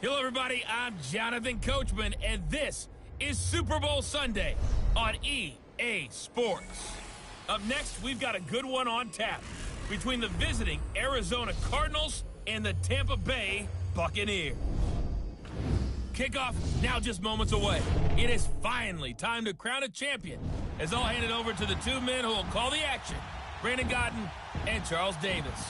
Hello, everybody. I'm Jonathan Coachman, and this is Super Bowl Sunday on EA Sports. Up next, we've got a good one on tap between the visiting Arizona Cardinals and the Tampa Bay Buccaneers. Kickoff now just moments away. It is finally time to crown a champion, as I'll hand it over to the two men who will call the action, Brandon Godden and Charles Davis.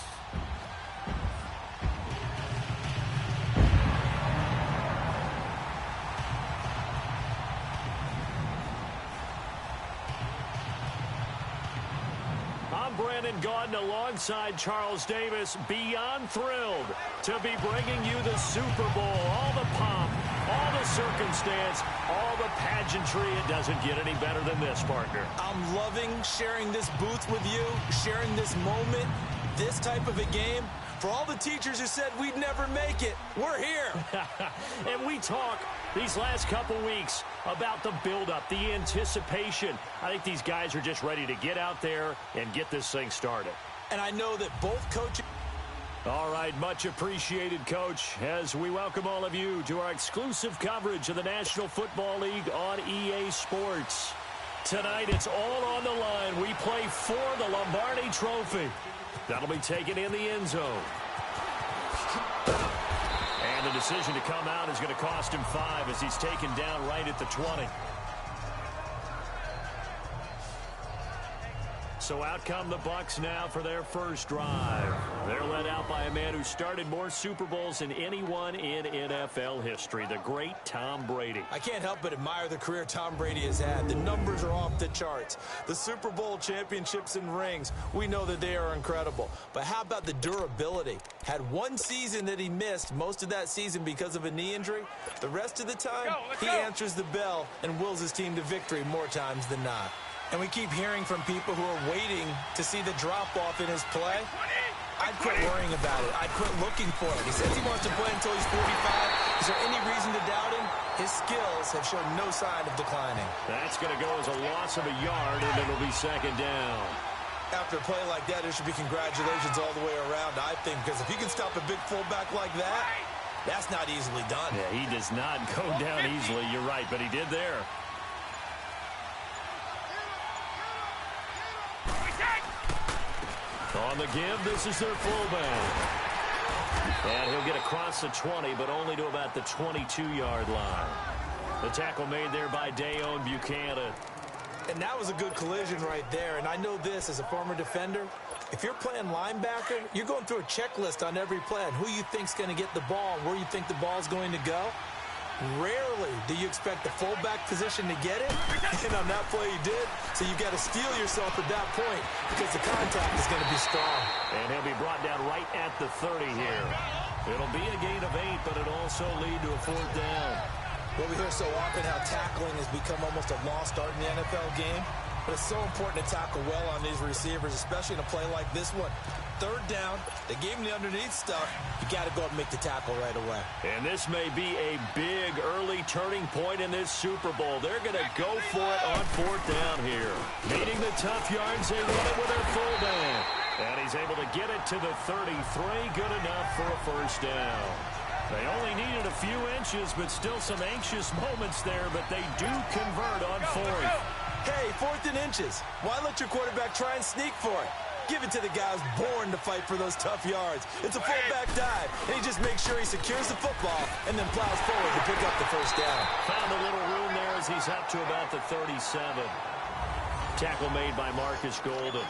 I'm Brandon Godden alongside Charles Davis, beyond thrilled to be bringing you the Super Bowl. All the pomp, all the circumstance, all the pageantry. It doesn't get any better than this, partner. I'm loving sharing this booth with you, sharing this moment, this type of a game. For all the teachers who said we'd never make it, we're here. And we talk these last couple weeks about the buildup, the anticipation. I think these guys are just ready to get out there and get this thing started. And I know that both coaches... All right, much appreciated, Coach, as we welcome all of you to our exclusive coverage of the National Football League on EA Sports. Tonight, it's all on the line. We play for the Lombardi Trophy. That'll be taken in the end zone. And the decision to come out is going to cost him 5 as he's taken down right at the 20. So out come the Bucs now for their first drive. They're led out by a man who started more Super Bowls than anyone in NFL history, the great Tom Brady. I can't help but admire the career Tom Brady has had. The numbers are off the charts. The Super Bowl championships and rings, we know that they are incredible. But how about the durability? Had one season that he missed, most of that season because of a knee injury. The rest of the time, he answers the bell and wills his team to victory more times than not. And we keep hearing from people who are waiting to see the drop-off in his play. I'd quit worrying about it. I'd quit looking for it. He says he wants to play until he's 45. Is there any reason to doubt him? His skills have shown no sign of declining. That's going to go as a loss of a yard, and it'll be second down. After a play like that, there should be congratulations all the way around, I think, because if you can stop a big fullback like that, that's not easily done. Yeah, he does not go down easily. You're right, but he did there. On the give, this is their fullback. And he'll get across the 20, but only to about the 22-yard line. The tackle made there by Dayon Buchanan. And that was a good collision right there. And I know this as a former defender. If you're playing linebacker, you're going through a checklist on every play on who you think's going to get the ball and where you think the ball's going to go. Rarely do you expect the fullback position to get it, and on that play he did, so you've got to steel yourself at that point because the contact is going to be strong. And he'll be brought down right at the 30 here. It'll be a gain of 8, but it'll also lead to a 4th down. Well, we hear so often how tackling has become almost a lost art in the NFL game, but it's so important to tackle well on these receivers, especially in a play like this one. 3rd down, they gave him the underneath stuff. You got to go up and make the tackle right away. And this may be a big early turning point in this Super Bowl. They're going to go for it on 4th down here. Needing the tough yards, they run it with their fullback. And he's able to get it to the 33. Good enough for a 1st down. They only needed a few inches, but still some anxious moments there, but they do convert on 4th. Hey, 4th and inches. Why let your quarterback try and sneak for it? Give it to the guy who's born to fight for those tough yards. It's a fullback dive, and he just makes sure he secures the football and then plows forward to pick up the 1st down. Found a little room there as he's up to about the 37. Tackle made by Marcus Golden.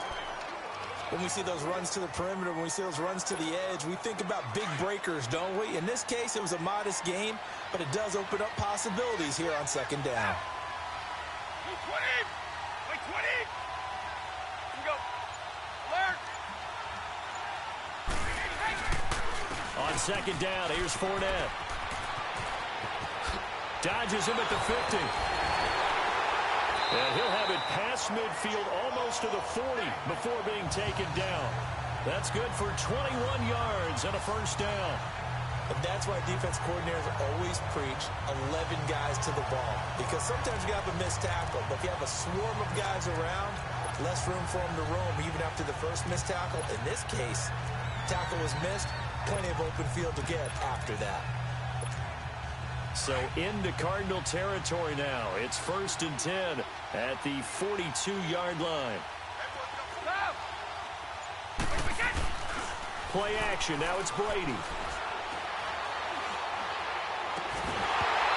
When we see those runs to the perimeter, when we see those runs to the edge, we think about big breakers, don't we? In this case, it was a modest game, but it does open up possibilities here on 2nd down. On 2nd down, here's Fournette. Dodges him at the 50. And he'll have it past midfield almost to the 40 before being taken down. That's good for 21 yards and a 1st down. And that's why defense coordinators always preach 11 guys to the ball. Because sometimes you have a missed tackle, but if you have a swarm of guys around, less room for them to roam even after the first missed tackle. In this case, tackle was missed, plenty of open field to get after that. So into Cardinal territory now. It's 1st and 10 at the 42-yard line. Play action. Now it's Brady.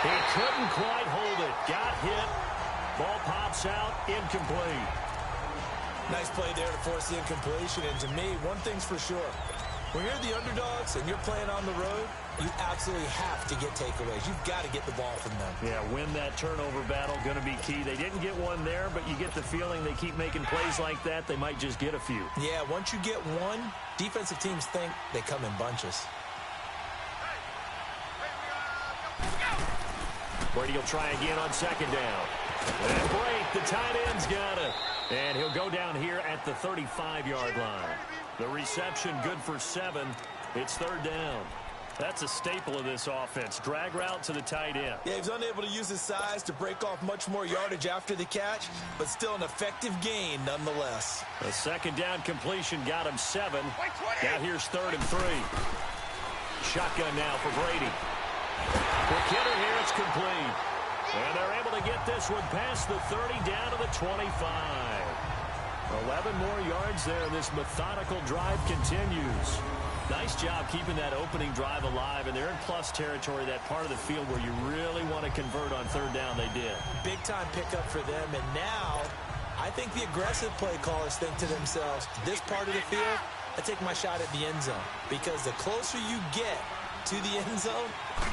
He couldn't quite hold it. Got hit. Ball pops out. Incomplete. Nice play there to force the incompletion. And to me, one thing's for sure. When you're the underdogs and you're playing on the road, you absolutely have to get takeaways. You've got to get the ball from them. Yeah, win that turnover battle, going to be key. They didn't get one there, but you get the feeling they keep making plays like that, they might just get a few. Yeah, once you get one, defensive teams think they come in bunches. Brady will try again on 2nd down. And break, the tight end's got it. And he'll go down here at the 35-yard line. The reception good for 7. It's 3rd down. That's a staple of this offense. Drag route to the tight end. Yeah, he's unable to use his size to break off much more yardage after the catch, but still an effective gain nonetheless. A 2nd down completion got him 7. Now here's 3rd and 3. Shotgun now for Brady. The kidder here, it's complete. And they're able to get this one past the 30 down to the 25. 11 more yards there. This methodical drive continues. Nice job keeping that opening drive alive, and they're in plus territory, that part of the field where you really want to convert on 3rd down. They did. Big-time pickup for them, and now I think the aggressive play callers think to themselves, this part of the field, I take my shot at the end zone, because the closer you get to the end zone,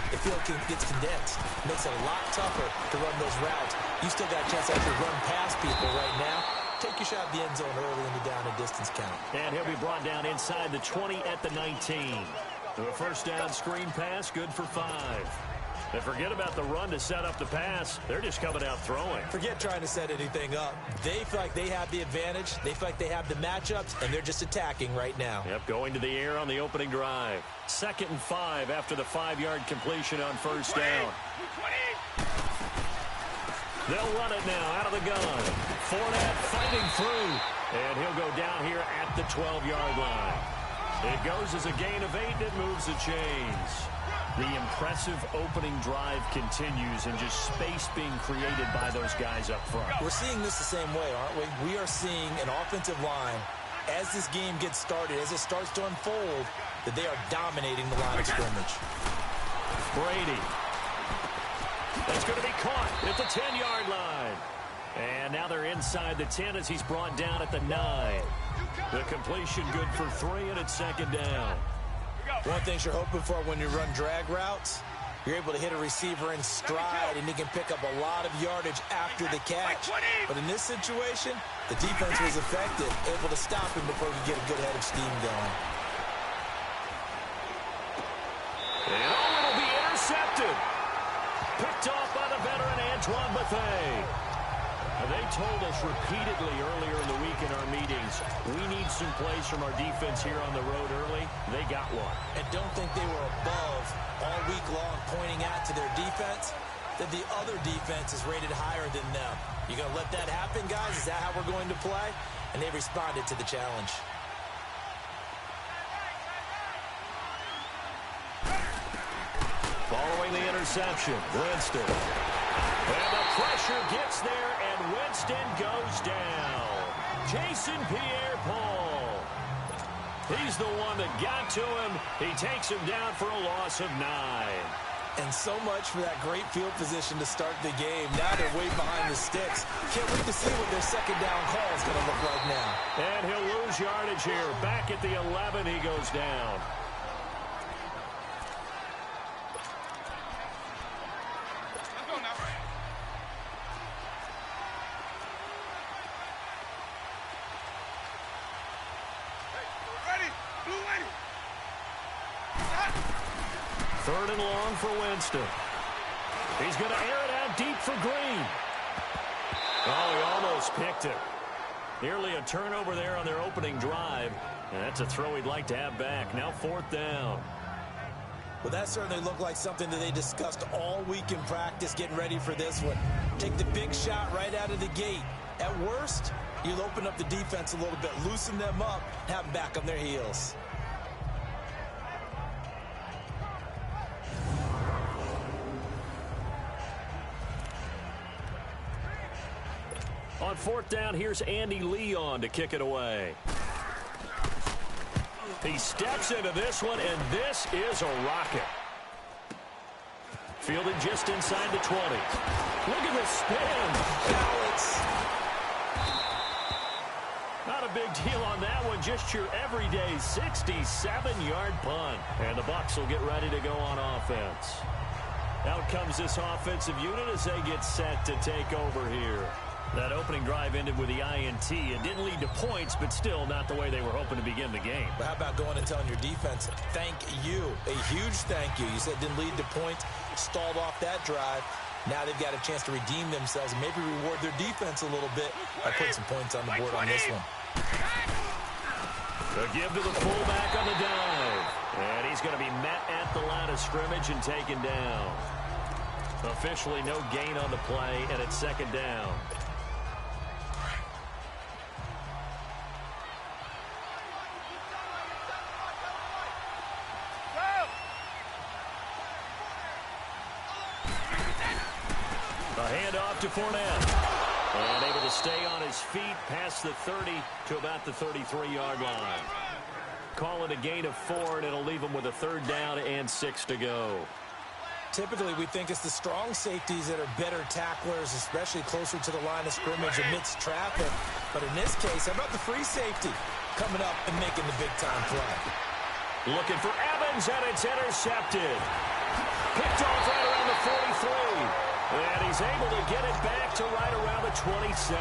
the field gets condensed. It makes it a lot tougher to run those routes. You still got a chance to actually run past people right now. Take your shot at the end zone early in the down and distance count. And he'll be brought down inside the 20 at the 19. The 1st down screen pass, good for 5. And forget about the run to set up the pass. They're just coming out throwing. Forget trying to set anything up. They feel like they have the advantage. They feel like they have the matchups, and they're just attacking right now. Yep, going to the air on the opening drive. 2nd and 5 after the 5-yard completion on 1st down. They'll run it now out of the gun. Fournette fighting through. And he'll go down here at the 12-yard line. It goes as a gain of 8, and it moves the chains. The impressive opening drive continues, and just space being created by those guys up front. We're seeing this the same way, aren't we? We are seeing an offensive line, as this game gets started, as it starts to unfold, that they are dominating the line of scrimmage. Brady. That's going to be caught at the 10-yard line. And now they're inside the 10 as he's brought down at the 9. The completion good for 3, and it's 2nd down. One thing you're hoping for when you run drag routes, you're able to hit a receiver in stride, and he can pick up a lot of yardage after the catch. But in this situation, the defense was effective, able to stop him before he could get a good head of steam going. And it'll be intercepted. Picked off by the veteran Antoine Bethea. They told us repeatedly earlier in the week in our meetings, we need some plays from our defense here on the road early. They got one. And don't think they were above all week long pointing out to their defense that the other defense is rated higher than them. You going to let that happen, guys? Is that how we're going to play? And they responded to the challenge. Following the interception, Winston. And the pressure gets there, and Winston goes down. Jason Pierre-Paul. He's the one that got to him. He takes him down for a loss of 9. And so much for that great field position to start the game. Now they're way behind the sticks. Can't wait to see what their 2nd down call is going to look like now. And he'll lose yardage here. Back at the 11, he goes down. Third and long for Winston. He's going to air it out deep for Green. Oh, he almost picked it. Nearly a turnover there on their opening drive. And that's a throw he'd like to have back. Now 4th down. Well, that certainly looked like something that they discussed all week in practice, getting ready for this one. Take the big shot right out of the gate. At worst, you'll open up the defense a little bit, loosen them up, have them back on their heels. On fourth down, here's Andy Leon to kick it away. He steps into this one, and this is a rocket. Fielded just inside the 20. Look at the spin. Balance. Not a big deal on that one. Just your everyday 67-yard punt. And the Bucs will get ready to go on offense. Out comes this offensive unit as they get set to take over here. That opening drive ended with the INT. It didn't lead to points, but still not the way they were hoping to begin the game. But how about going and telling your defense, thank you, a huge thank you. You said it didn't lead to points, stalled off that drive. Now they've got a chance to redeem themselves and maybe reward their defense a little bit by putting some points on the board on this one. The give to the fullback on the dive. And he's going to be met at the line of scrimmage and taken down. Officially no gain on the play, and it's second down. Handoff to Fournette. And able to stay on his feet past the 30 to about the 33-yard line. Call it a gain of 4, and it'll leave him with a third down and 6 to go. Typically, we think it's the strong safeties that are better tacklers, especially closer to the line of scrimmage amidst traffic. But in this case, how about the free safety coming up and making the big-time play? Looking for Evans, and it's intercepted. Picked off right around the 43. And he's able to get it back to right around the 27.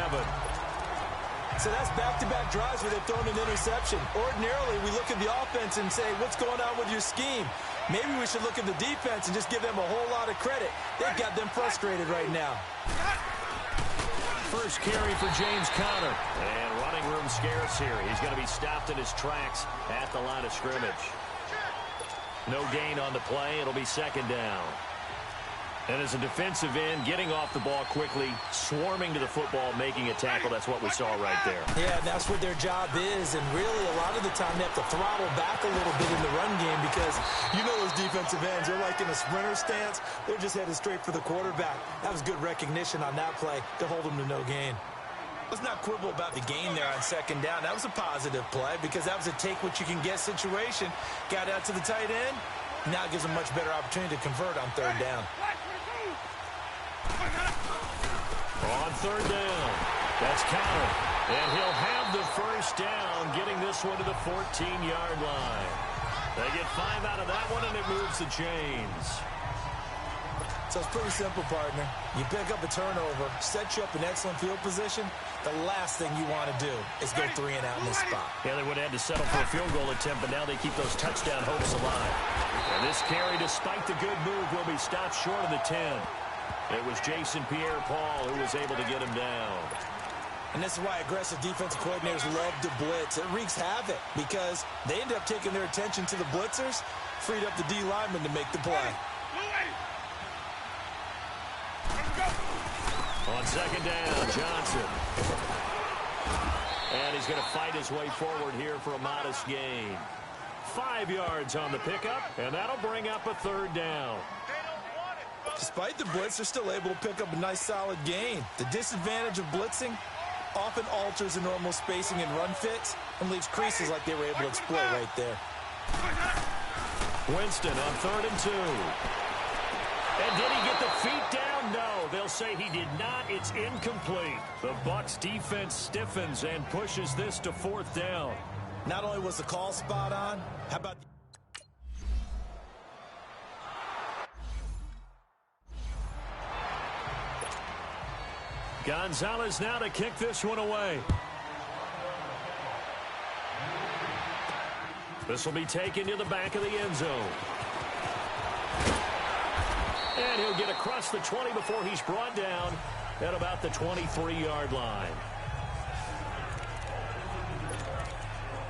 So that's back-to-back drives where they've thrown an interception. Ordinarily, we look at the offense and say, what's going on with your scheme? Maybe we should look at the defense and just give them a whole lot of credit. They've got them frustrated right now. First carry for James Conner. And running room scarce here. He's going to be stopped in his tracks at the line of scrimmage. No gain on the play. It'll be second down. And as a defensive end, getting off the ball quickly, swarming to the football, making a tackle, that's what we saw right there. Yeah, that's what their job is, and really a lot of the time they have to throttle back a little bit in the run game because you know those defensive ends, they're like in a sprinter stance. They're just headed straight for the quarterback. That was good recognition on that play to hold them to no gain. Let's not quibble about the gain there on second down. That was a positive play because that was a take-what-you-can-get situation. Got out to the tight end. Now it gives them a much better opportunity to convert on third down. On third down, that's Conner. And he'll have the first down, getting this one to the 14-yard line. They get 5 out of that one, and it moves the chains. So it's pretty simple, partner. You pick up a turnover, set you up in excellent field position. The last thing you want to do is go 3 and out in this spot. Yeah, they would have had to settle for a field goal attempt, but now they keep those touchdown hopes alive. And this carry, despite the good move, will be stopped short of the 10. It was Jason Pierre-Paul who was able to get him down. And this is why aggressive defensive coordinators love to blitz. It wreaks havoc because they end up taking their attention to the blitzers, freed up the D lineman to make the play. On second down, Johnson. And he's going to fight his way forward here for a modest gain. 5 yards on the pickup, and that'll bring up a third down. Despite the blitz, they're still able to pick up a nice solid gain. The disadvantage of blitzing often alters the normal spacing and run fits and leaves creases like they were able to exploit right there. Winston on 3rd and 2. And did he get the feet down? No, they'll say he did not. It's incomplete. The Bucs defense stiffens and pushes this to 4th down. Not only was the call spot on, how about the Gonzalez now to kick this one away. This will be taken to the back of the end zone. And he'll get across the 20 before he's brought down at about the 23-yard line.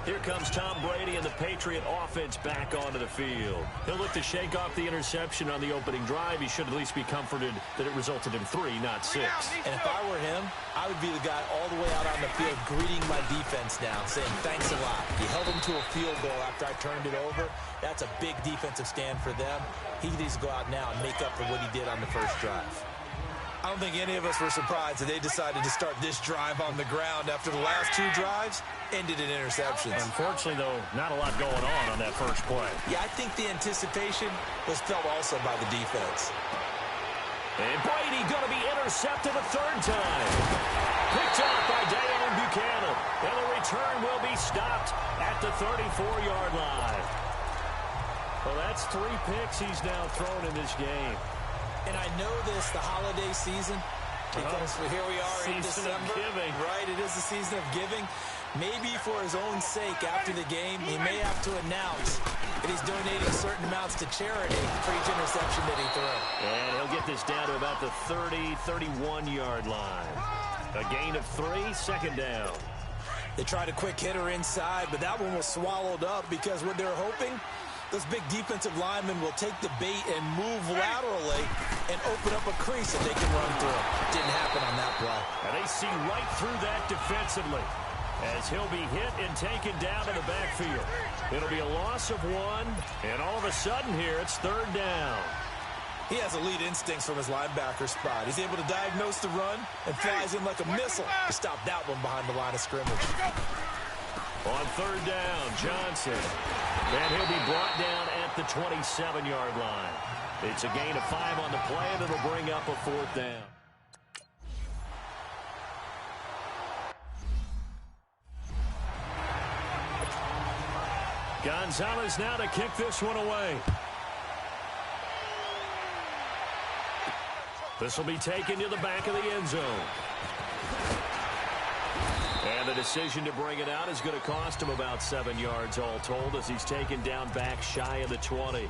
Here comes Tom Brady and the Patriot offense back onto the field. He'll look to shake off the interception on the opening drive. He should at least be comforted that it resulted in 3, not 6. And if I were him, I would be the guy all the way out on the field greeting my defense now, saying thanks a lot. You held them to a field goal after I turned it over. That's a big defensive stand for them. He needs to go out now and make up for what he did on the first drive. I don't think any of us were surprised that they decided to start this drive on the ground after the last 2 drives ended in interceptions. Unfortunately, though, not a lot going on that first play. Yeah, I think the anticipation was felt also by the defense. And Brady going to be intercepted a 3rd time. Picked up by Buchanan. And the return will be stopped at the 34-yard line. Well, that's 3 picks he's now thrown in this game. And I know this, the holiday season, because here we are in December. Season of giving. Right, it is the season of giving. Maybe for his own sake after the game, he may have to announce that he's donating certain amounts to charity for each interception that he threw. And he'll get this down to about the 30, 31-yard line. A gain of 3, 2nd down. They tried a quick hitter inside, but that one was swallowed up because what they're hoping, those big defensive linemen will take the bait and move laterally and open up a crease that they can run through. Didn't happen on that play. And they see right through that defensively as he'll be hit and taken down in the backfield. It'll be a loss of 1, and all of a sudden here it's 3rd down. He has elite instincts from his linebacker spot. He's able to diagnose the run and flies in like a missile to stop that one behind the line of scrimmage. On 3rd down, Johnson. And he'll be brought down at the 27-yard line. It's a gain of 5 on the play, and it'll bring up a 4th down. Gonzalez now to kick this one away. This will be taken to the back of the end zone. And the decision to bring it out is going to cost him about 7 yards all told as he's taken down back shy of the 20.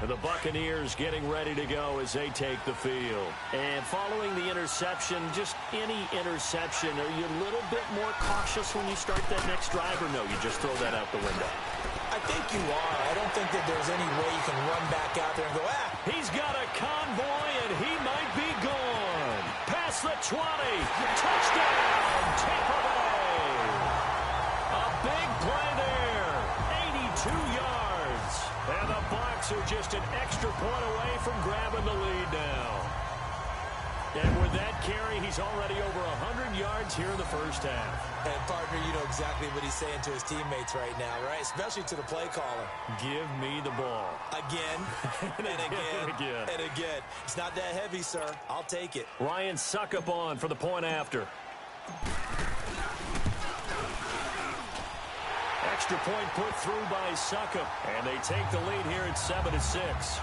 And the Buccaneers getting ready to go as they take the field. And following the interception, just any interception, are you a little bit more cautious when you start that next drive, or no, you just throw that out the window? I think you are. I don't think that there's any way you can run back out there and go, He's got a convoy, and he might be gone. Past the 20. Touchdown, Tampa Bay. A big play there. 82 yards. And the Bucs are just an extra point away from grabbing the lead now. And with that carry, he's already over 100 yards here in the first half. And, partner, you know exactly what he's saying to his teammates right now, right? Especially to the play caller. Give me the ball. Again, and again, and again. It's not that heavy, sir. I'll take it. Ryan Suckup on for the point after. Extra point put through by Suckup. And they take the lead here at 7-6.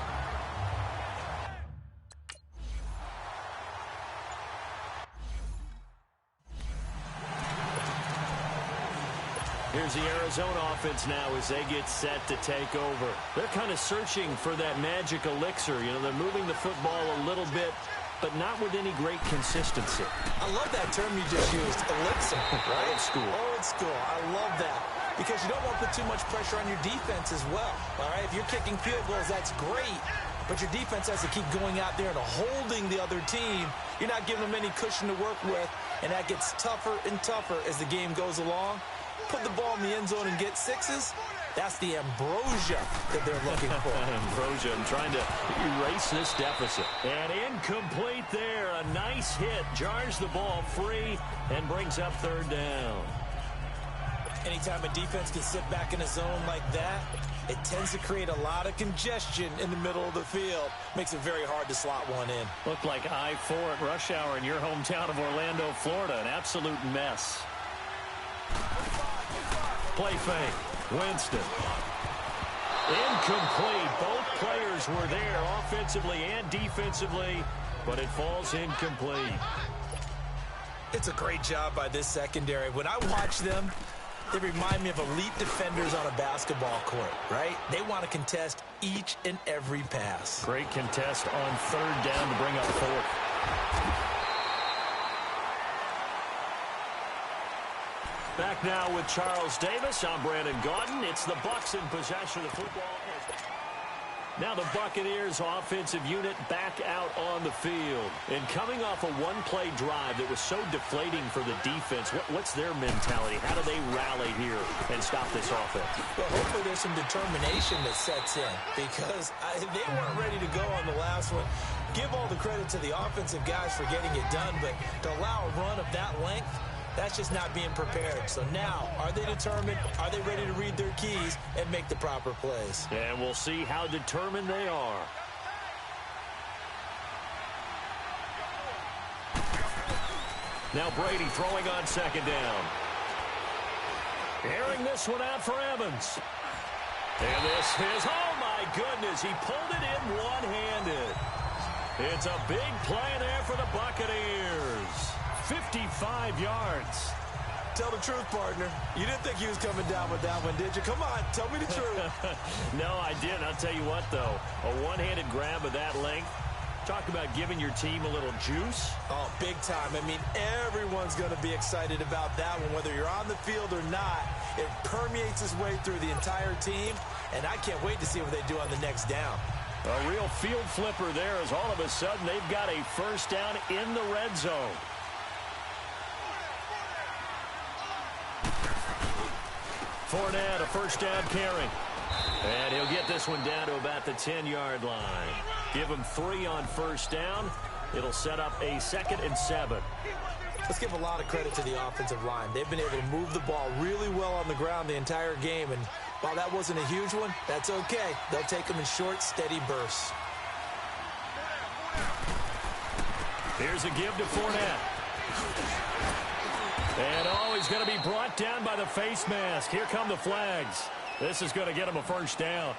Here's the Arizona offense now as they get set to take over. They're kind of searching for that magic elixir. You know, they're moving the football a little bit, but not with any great consistency. I love that term you just used, elixir. Right? Old school. Old school. I love that. Because you don't want to put too much pressure on your defense as well. All right? If you're kicking field goals, that's great. But your defense has to keep going out there and holding the other team. You're not giving them any cushion to work with, and that gets tougher and tougher as the game goes along. Put the ball in the end zone and get 6s. That's the ambrosia that they're looking for. Ambrosia, I'm trying to erase this deficit. And incomplete there. A nice hit. Jars the ball free and brings up 3rd down. Anytime a defense can sit back in a zone like that, it tends to create a lot of congestion in the middle of the field. Makes it very hard to slot one in. Looked like I-4 at rush hour in your hometown of Orlando, Florida. An absolute mess. Play fake. Winston. Incomplete. Both players were there offensively and defensively, but it falls incomplete. It's a great job by this secondary. When I watch them, they remind me of elite defenders on a basketball court, right? They want to contest each and every pass. Great contest on 3rd down to bring up 4th. Back now with Charles Davis. I'm Brandon Gaudin. It's the Bucs in possession of the football. Now the Buccaneers offensive unit back out on the field. And coming off a one-play drive that was so deflating for the defense, what's their mentality? How do they rally here and stop this offense? Well, hopefully there's some determination that sets in because they weren't ready to go on the last one. Give all the credit to the offensive guys for getting it done, but to allow a run of that length, that's just not being prepared. So now, are they determined? Are they ready to read their keys and make the proper plays? And we'll see how determined they are. Now Brady throwing on second down. Airing this one out for Evans. And this is, oh my goodness, he pulled it in one-handed. It's a big play there for the Buccaneers. 55 yards. Tell the truth, partner. You didn't think he was coming down with that one, did you? Come on, tell me the truth. No, I didn't. I'll tell you what, though. A one-handed grab of that length. Talk about giving your team a little juice. Oh, big time. I mean, everyone's going to be excited about that one, whether you're on the field or not. It permeates its way through the entire team, and I can't wait to see what they do on the next down. A real field flipper there as all of a sudden they've got a first down in the red zone. Fournette, a first down carry. And he'll get this one down to about the 10-yard line. Give him 3 on first down. It'll set up a 2nd and 7. Let's give a lot of credit to the offensive line. They've been able to move the ball really well on the ground the entire game. And while that wasn't a huge one, that's okay. They'll take them in short, steady bursts. Here's a give to Fournette. And oh, he's going to be brought down by the face mask. Here come the flags. This is going to get him a first down.